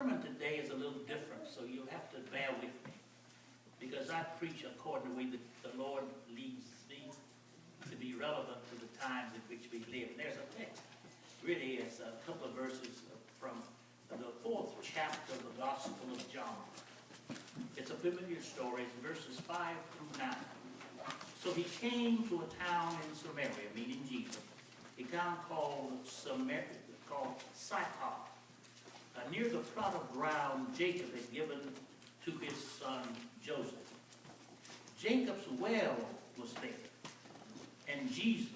sermon today is a little different, so you'll have to bear with me, because I preach according to the way that the Lord leads me to be relevant to the times in which we live. And there's a text, really, it's a couple of verses from the 4th chapter of the Gospel of John. It's a familiar story. It's verses 5 through 9. So he came to a town in Samaria, meaning Jesus, a town called Sychar, near the plot of ground Jacob had given to his son Joseph. Jacob's well was there, and Jesus,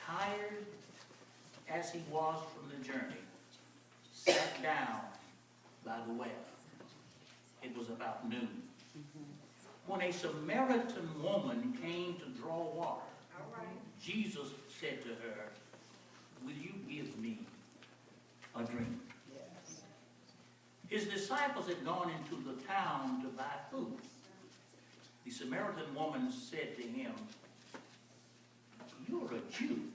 tired as he was from the journey, sat down by the well. It was about noon. When a Samaritan woman came to draw water, Jesus said to her, "Will you give me a drink?" His disciples had gone into the town to buy food. The Samaritan woman said to him, "You're a Jew,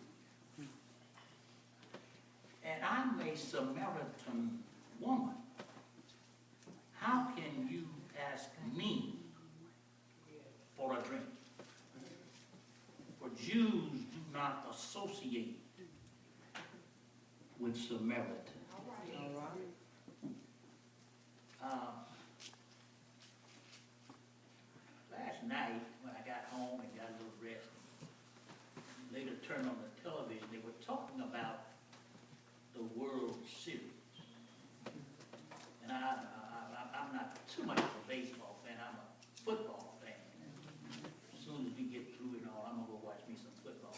and I'm a Samaritan woman. How can you ask me for a drink?" For Jews do not associate with Samaritans. Last night, when I got home and got a little rest, later turned on the television, they were talking about the World Series. And I'm not too much of a baseball fan, I'm a football fan. As soon as we get through it all, I'm going to go watch me some football.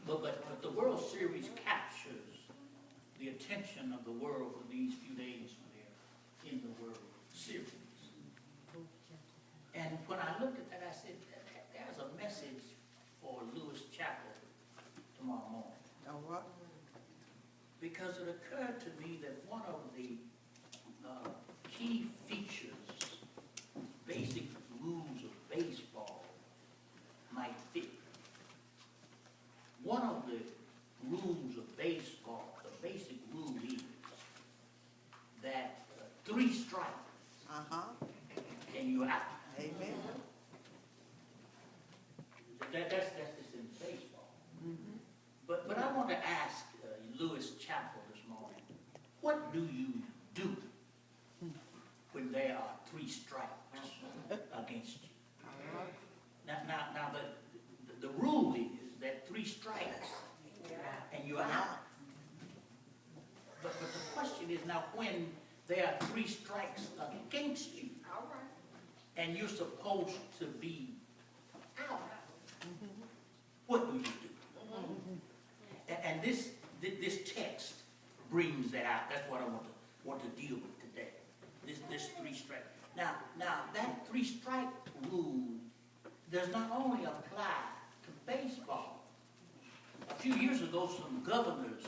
But the World Series captures the attention of the world for these few days when they're in the World Series. And when I looked at that, I said, there's a message for Lewis Chapel tomorrow morning. Because it occurred to me that one of the key features, basic rules of baseball might fit. One of the rules of baseball, the basic rule is that 3 strikes and you're out. Amen. That's just in baseball. But I want to ask Lewis Chapel this morning, what do you do when there are 3 strikes against you? Now the rule is that 3 strikes and you're out. But the question is now, when there are 3 strikes against you, and you're supposed to be out, what do you do? And this text brings that out. That's what I want to deal with today. This 3 strike. Now that 3 strike rule does not only apply to baseball. A few years ago, some governors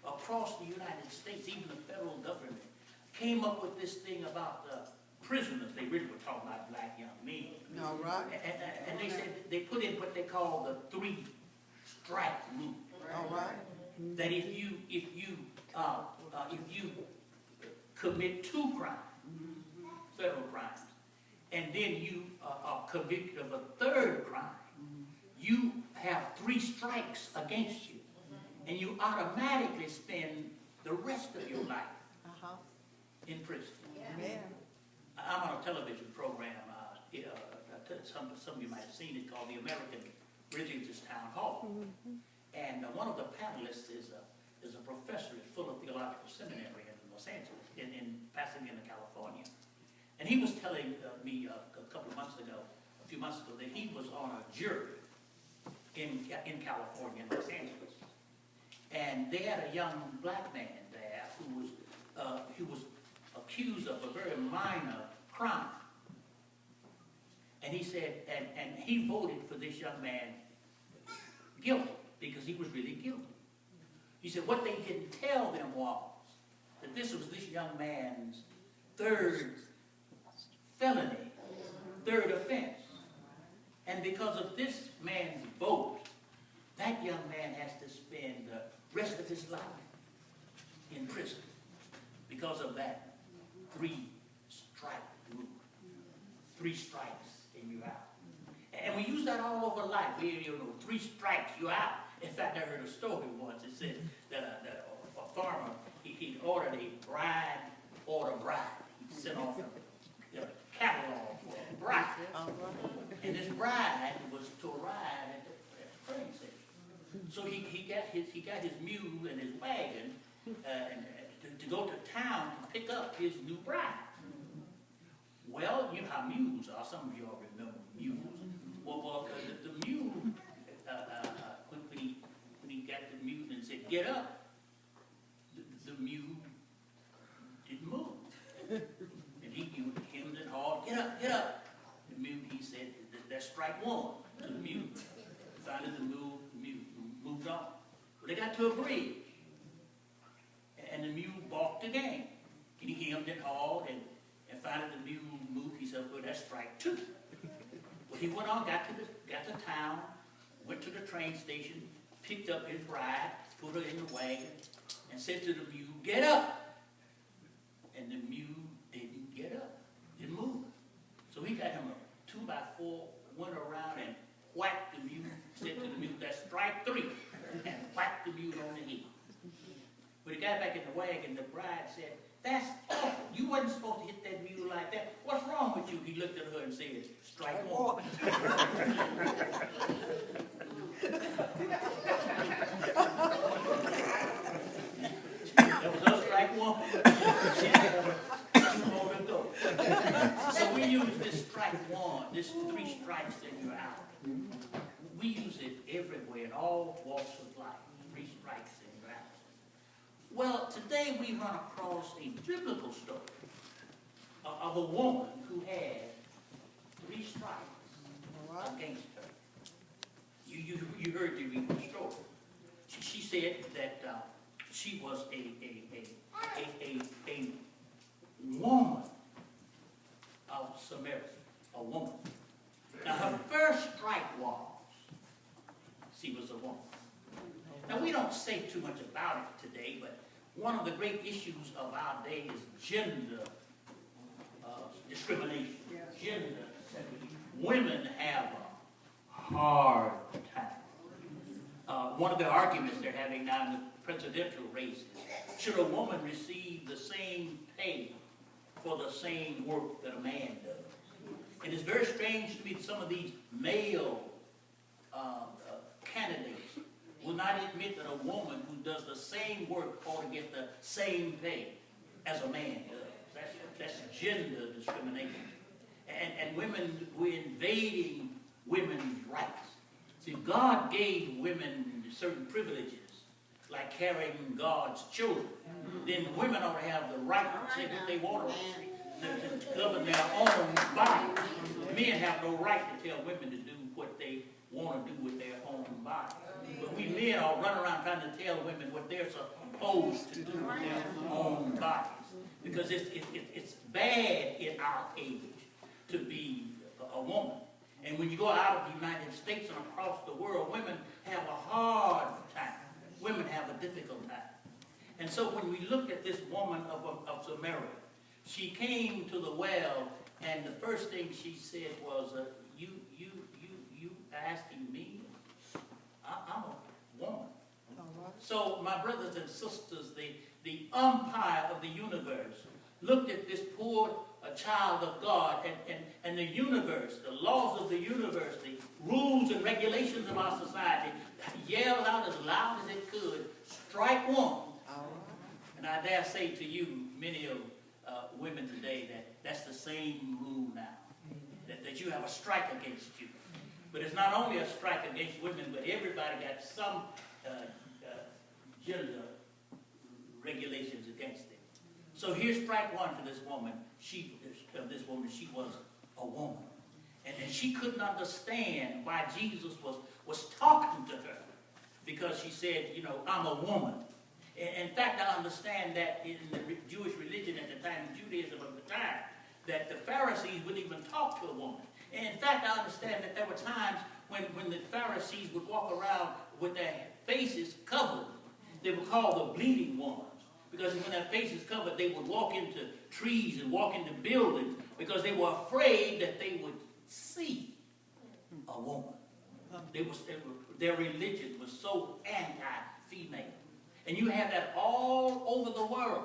across the United States, even the federal government, came up with this thing about prisoners. They really were talking about black young men. All right. And they said they put in what they call the 3 strike rule. All right. That if you commit 2 crimes, federal crimes, and then you are convicted of a 3rd crime, you have 3 strikes against you, and you automatically spend the rest of your life in prison. Amen. I'm on a television program, some of you might have seen it, called The American Religious Town Hall. And one of the panelists is a professor at Fuller Theological Seminary in Los Angeles, in Pasadena, California. And he was telling me a few months ago, that he was on a jury in California, in Los Angeles. And they had a young black man there who was accused of a very minor crime. And he said, and he voted for this young man guilty, because he was really guilty. He said what they didn't tell them was that this was this young man's 3rd felony, 3rd offense. And because of this man's vote, that young man has to spend the rest of his life in prison because of that 3-strike rule. 3 strikes and you're out. And we use that all over life. 3 strikes, you're out. In fact, I heard a story once. It said that a farmer, he ordered a bride or a bride. He sent off a catalog for a bride. And this bride was to arrive at the train station. So he got his mule and his wagon to go to town to pick up his new bride. Well, you know how mules are. Some of you all remember mules. Well, the mule, when he got the mule and said, "Get up," the mule didn't move. And he hemmed and hawed, "Get up, get up." The mule, he said, "That's strike 1 to the mule." Finally, the mule moved on. Well, they got to a bridge, and the mule balked again. And he hemmed and hawed, and finally the mule moved. He said, "Well, that's strike 2. Well, he went on, got to town, went to the train station, picked up his bride, put her in the wagon, and said to the mule, "Get up." And the mule didn't get up, didn't move. So he got him a 2x4, went around and whacked the mule, said to the mule, "That's strike 3, and whacked the mule on the head. When he got back in the wagon, the bride said, "That's awful. You wasn't supposed to hit that mule like that. What's wrong with you?" He looked at her and said, "Strike 1. That was her strike 1. She had 2 more to go. So we use this strike 1, this 3 strikes and you're out. We use it everywhere in all walks of life. 3 strikes and you're out. Well, today we run across a biblical story of a woman who had 3 strikes against her. You heard me read the story. She said that she was a woman of Samaria, a woman. Now her first strike was she was a woman. Now we don't say too much about it today, but one of the great issues of our day is gender discrimination. Gender segregation. Women have a hard time. One of the arguments they're having now in the presidential race is, should a woman receive the same pay for the same work that a man does? And it's very strange to me that some of these male candidates will not admit that a woman who does the same work ought to get the same pay as a man does. That's gender discrimination. And women, we're invading women's rights. See, God gave women certain privileges, like carrying God's children. Then women ought to have the right to say what they want to say, to govern their own bodies. Men have no right to tell women to do what they want to do with their own bodies. But we men all run around trying to tell women what they're supposed to do with their own bodies. Because it's bad in our age to be a woman. And when you go out of the United States and across the world, women have a hard time. Women have a difficult time. And so when we look at this woman of Samaria, she came to the well, and the first thing she said was, you asking me? I'm a woman. So my brothers and sisters, the umpire of the universe looked at this poor child of God, and the universe, the laws of the universe, the rules and regulations of our society, yelled out as loud as it could, strike 1. And I dare say to you, many of women today, that's the same rule now, that you have a strike against you. But it's not only a strike against women, but everybody got some gender regulations against them. So here's strike 1 for this woman. She was a woman. And she couldn't understand why Jesus was talking to her, because she said, I'm a woman. In fact, I understand that in the Jewish religion at the time, Judaism of the time, that the Pharisees wouldn't even talk to a woman. And in fact, I understand that there were times when the Pharisees would walk around with their faces covered. They were called the bleeding ones, Because when their face is covered, they would walk into trees and walk into buildings because they were afraid that they would see a woman. Their religion was so anti-female. And you have that all over the world.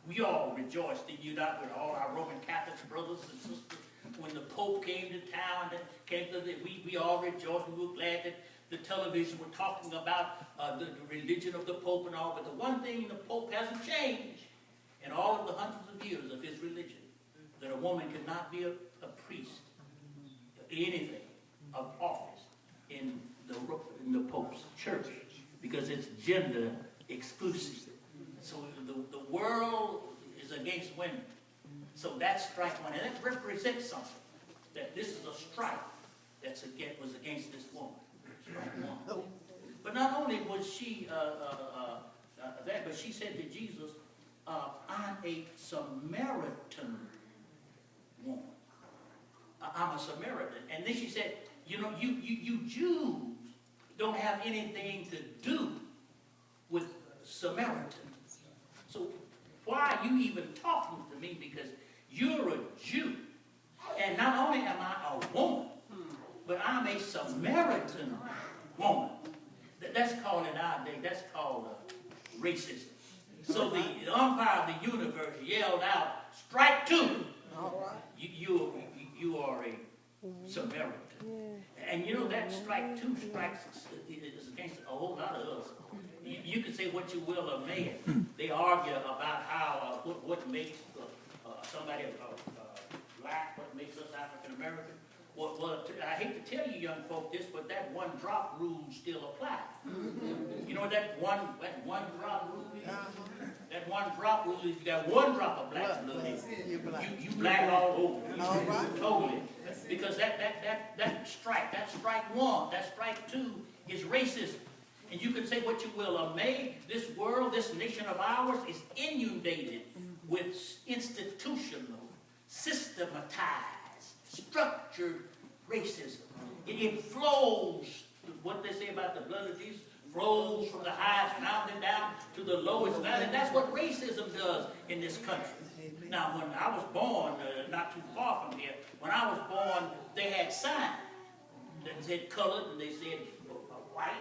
We all rejoiced in you, not with all our Roman Catholic brothers and sisters. When the Pope came to town, we all rejoiced. We were glad that the television were talking about the religion of the Pope and all. But the one thing the Pope hasn't changed in all of the hundreds of years of his religion, that a woman could not be a priest, anything of office in the Pope's church, because it's gender exclusive. So the world is against women. So that's strike one, and that represents something. That this is a strike that was against this woman. Strike one. But not only was she that, but she said to Jesus, "I'm a Samaritan woman. I'm a Samaritan." And then she said, "You know, you Jews don't have anything to do with Samaritans. So why are you even talking to me? Because you're a Jew. And not only am I a woman, but I'm a Samaritan woman." That's called in our day, that's called racism. So the umpire of the universe yelled out, "Strike two. All right. You are a Samaritan." And you know that strike two strikes is against a whole lot of us. You can say what you will of man. They argue about how what makes somebody black, what makes us African American. Well, I hate to tell you young folk this, but that one drop rule still applies. You know what that one drop rule is? That one drop rule is you got one drop of black blood in you. You black all over. All right. Totally. Because that strike one, that strike two is racism. And you can say what you will of May, this world, this nation of ours is inundated with institutional, systematized, structured racism. It flows, what they say about the blood of Jesus, flows from the highest mountain down to the lowest valley. And that's what racism does in this country. Now, when I was born, not too far from here, when I was born, they had signs that said colored and they said white.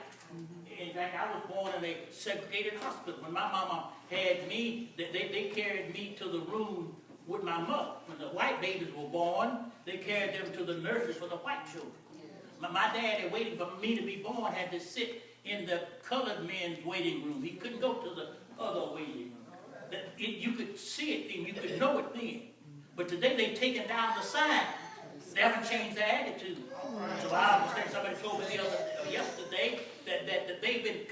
In fact, I was born in a segregated hospital. When my mama had me, they carried me to the room with my mother. When the white babies were born, they carried them to the nursery for the white children. My daddy, waiting for me to be born, had to sit in the colored men's waiting room. He couldn't go to the other waiting room. You could see it then, you could know it then. But today they've taken down the sign. They haven't changed their attitude. So I understand somebody told me yesterday that they've been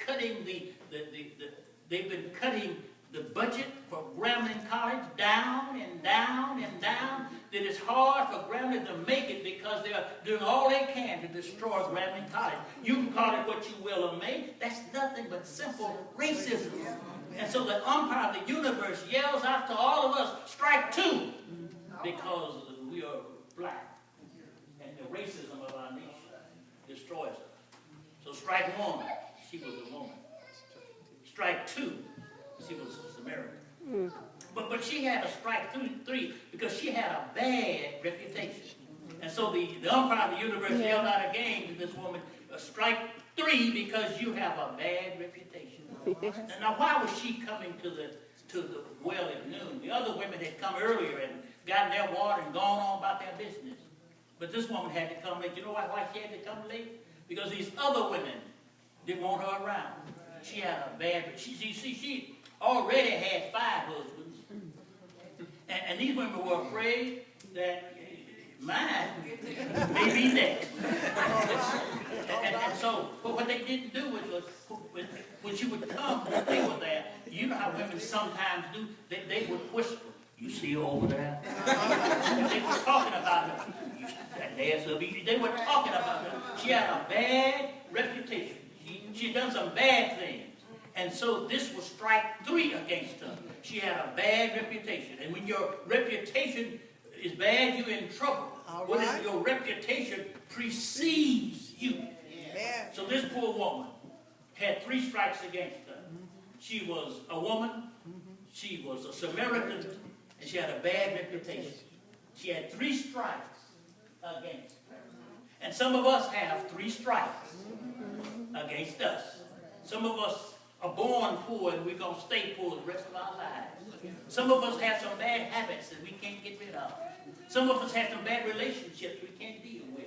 cutting the budget for Grambling College down and down and down. That it's hard for Grambling to make it because they're doing all they can to destroy Grambling College. You can call it what you will or may. That's nothing but simple racism. And so the umpire of the universe yells out to all of us, "Strike two," because we are black. And the racism of our nation destroys us. So strike one, she was a woman. Strike two, she was a Samaritan. But she had a strike three because she had a bad reputation. And so the umpire of the universe yelled out again to this woman, "Strike three because you have a bad reputation." Now why was she coming to the well at noon? The other women had come earlier and gotten their water and gone on about their business. But this woman had to come late. You know why she had to come late? Because these other women didn't want her around. She had a bad, she already had 5 husbands. And these women were afraid that mine may be next. And so, but what they didn't do was when she would come, when they were there, you know how women sometimes do, they would whisper, "You see her over there?" They were talking about her. They were talking about her. She had a bad reputation. She done some bad things. And so this was strike 3 against her. She had a bad reputation. And when your reputation is bad, you're in trouble. All What right. if your reputation precedes you? Amen. So this poor woman had 3 strikes against her. She was a woman, She was a Samaritan, and she had a bad reputation. She had 3 strikes against her. And some of us have 3 strikes against us. Some of us are born poor, and we're going to stay poor the rest of our lives. Some of us have some bad habits that we can't get rid of. Some of us have some bad relationships we can't deal with.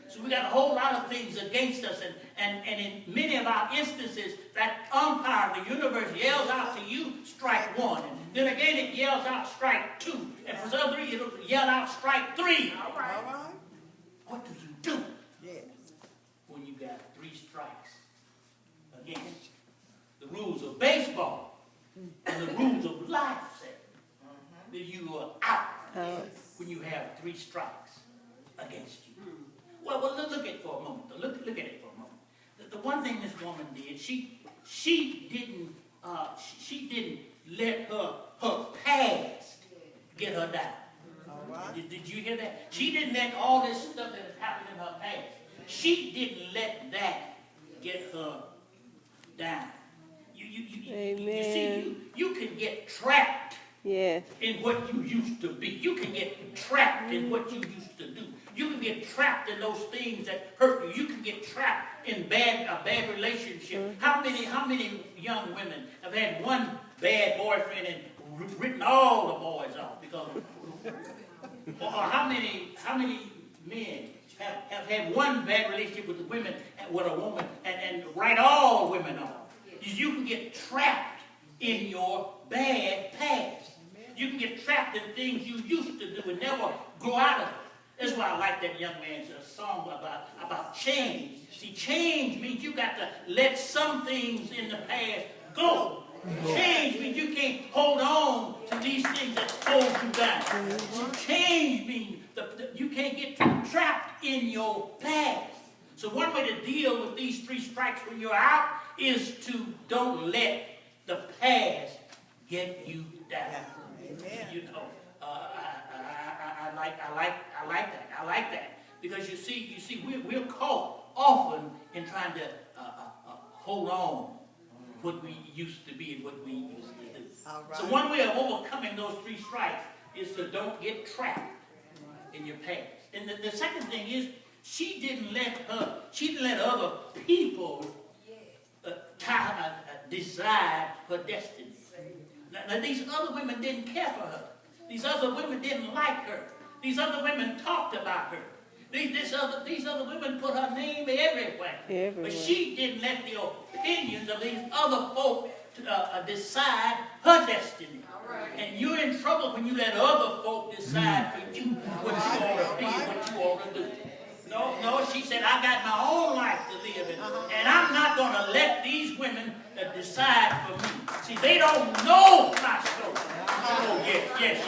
So we got a whole lot of things against us, and in many of our instances, that umpire of the universe yells out to you, strike 1. And then again, it yells out, strike 2. And for some reason, it'll yell out, strike 3. All right. What do you do Yes. when you got 3 strikes against you? The rules of baseball and the rules of life say that you are out when you have 3 strikes against you. Well, look at it for a moment. Look at it for a moment. The one thing this woman did, she didn't let her past get her down. All right. Did you hear that? She didn't let all this stuff that had happened in her past. She didn't let that get her down. You see, you can get trapped in what you used to be. You can get trapped in what you used to do. You can get trapped in those things that hurt you. You can get trapped in a bad relationship. How many young women have had one bad boyfriend and written all the boys off because? Or how many men have had one bad relationship with a woman and write all women off? You can get trapped in your bad past. You can get trapped in things you used to do and never grow out of it. That's why I like that young man's song about change. See, change means you got to let some things in the past go. Change means you can't hold on to these things that hold you down. So change means you can't get trapped in your past. So one way to deal with these 3 strikes when you're out is to don't let the past get you down. Amen. You know, I like that because you see, we're caught often in trying to hold on what we used to be and what we used to do. All right. So one way of overcoming those 3 strikes is to don't get trapped in your past. And the second thing is she didn't let other people decide her destiny. Now these other women didn't care for her. These other women didn't like her. These other women talked about her. These other women put her name everywhere. But she didn't let the opinions of these other folk decide her destiny. Right. And you're in trouble when you let other folk decide for you what you ought to be and what you ought to do. No, she said, I got my own life to live in, and I'm not going to let these women decide for me. See, they don't know my story. Oh, yes,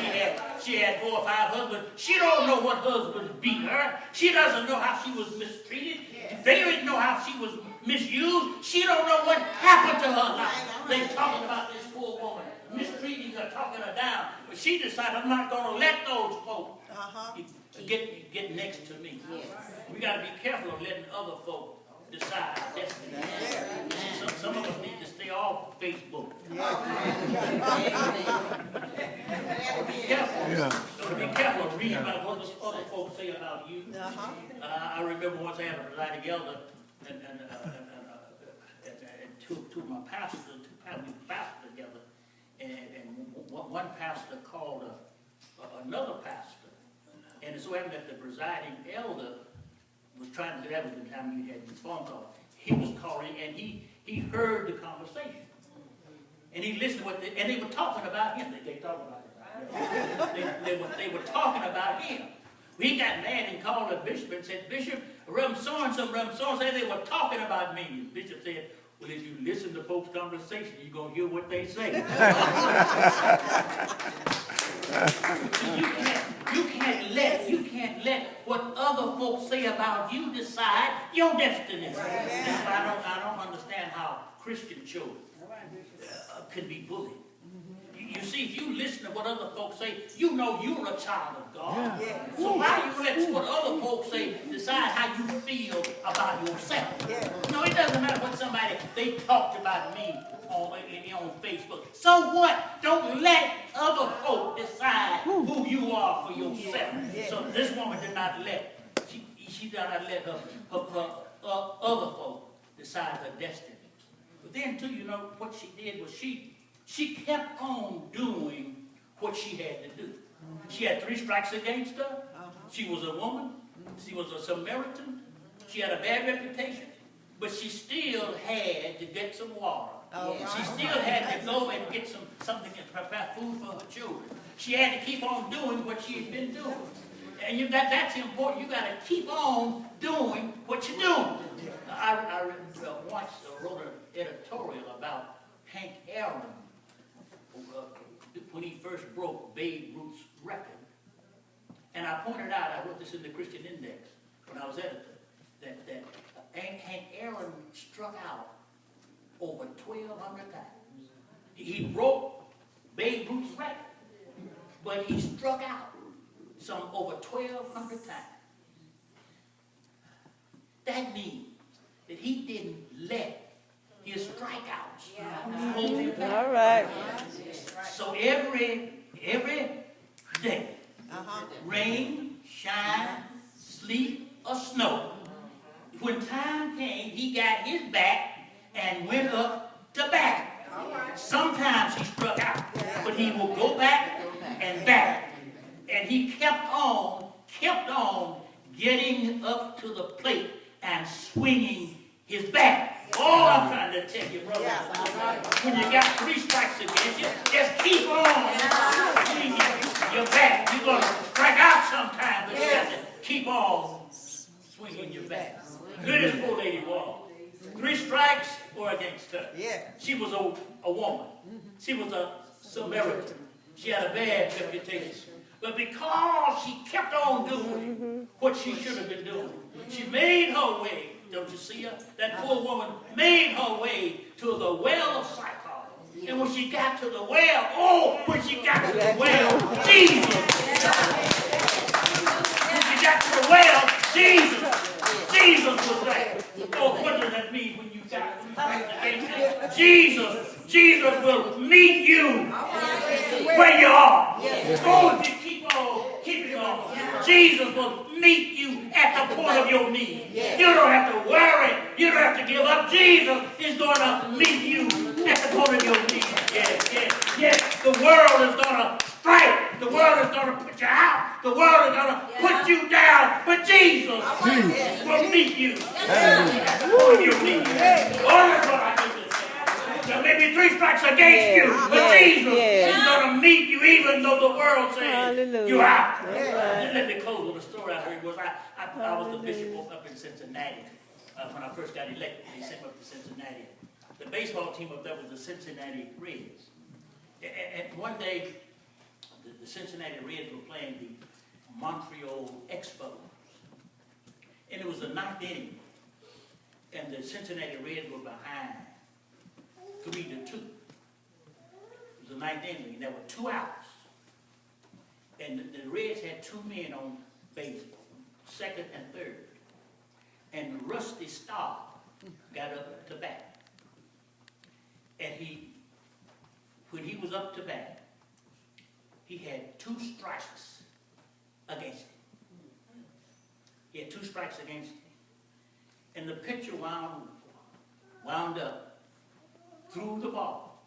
she had 4 or 5 husbands. She don't know what husbands beat her. She doesn't know how she was mistreated. They didn't know how she was misused. She don't know what happened to her life. They talking about this poor woman, mistreating her, talking her down. But she decided, I'm not going to let those folks get next to me. We got to be careful of letting other folks decide our destiny. Some of us need to stay off Facebook. Be careful of reading about what other folks say about you. I remember once I had a ride together, and two of my pastors, we pastored together, and one pastor called another pastor. And it so happened that the presiding elder was trying to, that was the time you had these phone calls. He was calling and he heard the conversation. And he listened to what and they were talking about him. They talked about him. They were talking about him. He got mad and called the bishop and said, Bishop, Reverend so-and-so, they were talking about me. And the bishop said, well, if you listen to folks' conversation, you're going to hear what they say. You can't let what other folks say about you decide your destiny. That's why I don't understand how Christian children can be bullied. You see, if you listen to what other folks say, you know you're a child of God. So why you let what other folks say decide how you feel about yourself? No, it doesn't matter what they talked about me on Facebook. So what? Don't let other folk decide who you are for yourself. So this woman did not let, she did not let her other folk decide her destiny. But then too, you know, what she did was she kept on doing what she had to do. She had 3 strikes against her. She was a woman. She was a Samaritan. She had a bad reputation. But she still had to get some water. She still had to go and get something to prepare food for her children. She had to keep on doing what she had been doing. And that's important. You got to keep on doing what you're doing. I once wrote an editorial about Hank Aaron when he first broke Babe Ruth's record. And I pointed out, I wrote this in the Christian Index when I was editor, that Hank Aaron struck out over 1,200 times. He broke Babe Ruth's record, but he struck out some over 1,200 times. That means that he didn't let his strikeouts hold him back. All right. So every day, rain, shine, sleet, or snow, when time came, he got his bat and went up to bat. Sometimes he struck out, but he would go back and bat. And he kept on getting up to the plate and swinging his bat. Oh, I'm trying to tell you, brother. When you got 3 strikes against you, just keep on swinging your bat. You're going to strike out sometime, but you got to keep on swinging your bat. Good as poor lady was. 3 strikes were against her. She was a woman. She was a Samaritan. She had a bad reputation. But because she kept on doing what she should have been doing, she made her way. Don't you see her? That poor woman made her way to the well of Sychar. And when she got to the well, when she got to the well, Jesus. When she got to the well, Jesus was there. Oh, what does that mean when you got to Jesus will meet you where you are. Oh, if you keep on. Jesus will meet you at the point of your need. You don't have to worry. You don't have to give up. Jesus is going to meet you at the point of your need. Yes. The world is going to strike. The world is going to put you out. The world is going to put you down. But Jesus will meet you at the point of your need. Oh, that's what I think. There may be 3 strikes against you, but Jesus is going to meet you even though the world says you're out. Let me close with a story I heard. I was the bishop up in Cincinnati when I first got elected. They sent me up to Cincinnati. The baseball team up there was the Cincinnati Reds. And one day, the Cincinnati Reds were playing the Montreal Expos. And it was the 9th inning. And the Cincinnati Reds were behind 3-2. It was the 9th inning, and there were 2 outs. And the Reds had 2 men on base, 2nd and 3rd. And Rusty Starr got up to bat. And when he was up to bat, he had 2 strikes against him. He had 2 strikes against him. And the pitcher wound up, threw the ball.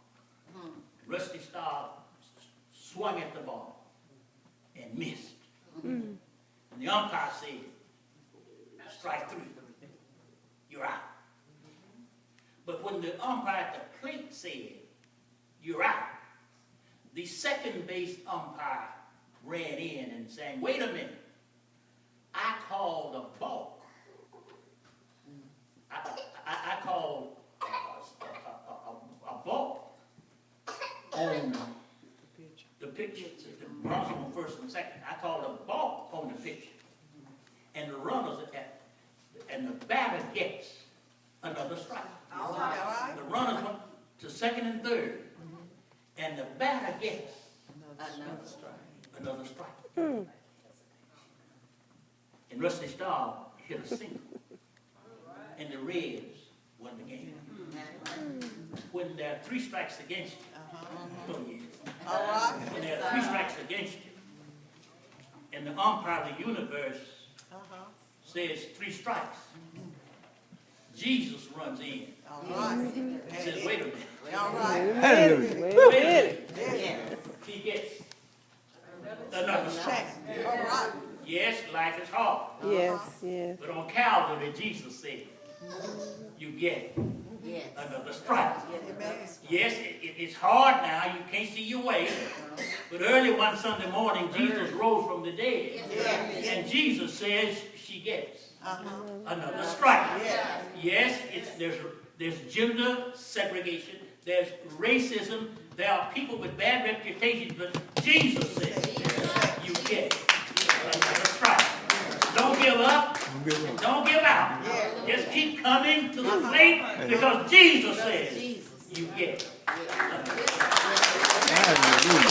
Rusty Starr swung at the ball and missed. And the umpire said, strike 3. You're out. But when the umpire at the plate said, you're out, the second base umpire ran in and sang, wait a minute. I called a balk. I called a balk on the pitcher. The runners on 1st and 2nd. I called a balk on the pitcher. And the runners and the batter gets another strike. The runners went to 2nd and 3rd. And the batter gets another strike. And Rusty Starr hit a single. And the Reds won the game. when there are 3 strikes against you. Oh, yes. All right. When there are 3 strikes against you, and the umpire of the universe says 3 strikes, Jesus runs in. All right. He says, wait a minute. All right. Hallelujah. Wait a minute. He gets another strike. All right. Yes, life is hard. Yes, yes. But on Calvary, Jesus said, you get another strike. Amen. Yes, it's hard now. You can't see your way. But early one Sunday morning, Jesus rose from the dead. And Jesus says she gets another strike. Yes, there's gender segregation. There's racism. There are people with bad reputations. But Jesus says you get another strike. Don't give up. Don't give out. Just keep coming to the plate because Jesus says you get another strike. Hallelujah.